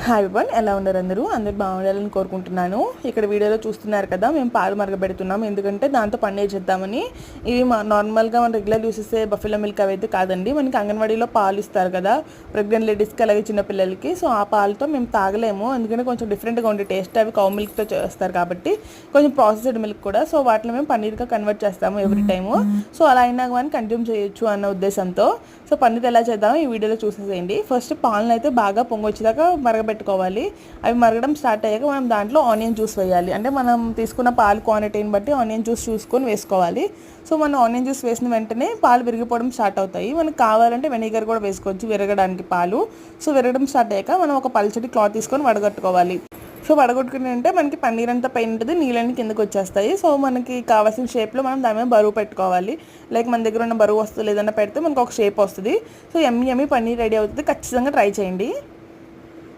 Hi one, ఎలా ఉన్నారు? అందరూ బాగుండాలని కోరుకుంటున్నాను. ఇక్కడ వీడియోలో చూస్తున్నారు కదా, మేము పాలు మరగబెడుతున్నాం. ఎందుకంటే దాంతో పన్నీర్ చేద్దామని. ఇవి నార్మల్గా మనం రెగ్యులర్ యూస్ చేసే బఫెలో మిల్క్ అవి అయితే కాదండి. మనకి అంగన్వాడీలో పాలు ఇస్తారు కదా, ప్రెగ్నెంట్ లేడీస్కి అలాగే చిన్నపిల్లలకి. సో ఆ పాలతో మేము తాగలేము, ఎందుకంటే కొంచెం డిఫరెంట్గా ఉండే టేస్ట్. అవి కౌ మిల్క్తో చేస్తారు కాబట్టి కొంచెం ప్రాసెస్డ్ మిల్క్ కూడా. సో వాటిలో మేము పన్నీర్గా కన్వర్ట్ చేస్తాము ఎవ్రీ టైము. సో అలా అయినా కానీ కన్జ్యూమ్ చేయొచ్చు అన్న ఉద్దేశంతో సో పన్నీర్ ఎలా చేద్దామో ఈ వీడియోలో చూసేసేయండి. ఫస్ట్ పాలను అయితే బాగా పొంగొచ్చేదాకా మరగబెట్టుకోవాలి. అవి మరగడం స్టార్ట్ అయ్యాక మనం దాంట్లో ఆనియన్ జ్యూస్ వేయాలి. అంటే మనం తీసుకున్న పాలు క్వాంటిటీని బట్టి ఆనియన్ జ్యూస్ చూసుకొని వేసుకోవాలి. సో మనం ఆనియన్ జ్యూస్ వేసిన వెంటనే పాలు విరిగిపోవడం స్టార్ట్ అవుతాయి. మనకు కావాలంటే వెనిగర్ కూడా వేసుకోవచ్చు విరగడానికి పాలు. సో విరగడం స్టార్ట్ అయ్యాక మనం ఒక పల్చటి క్లాత్ తీసుకొని వడగట్టుకోవాలి. సో వడగొట్టుకుని అంటే మనకి పన్నీర్ అంతా పైన ఉంటుంది, నీళ్ళని కిందకు వచ్చేస్తాయి. సో మనకి కావాల్సిన షేప్లో మనం దాని మీద బరువు పెట్టుకోవాలి. లైక్ మన దగ్గర ఉన్న బరువు వస్తువులు ఏదైనా పెడితే మనకు ఒక షేప్ వస్తుంది. సో ఎమ్మి పన్నీర్ రెడీ అవుతుంది. ఖచ్చితంగా ట్రై చేయండి.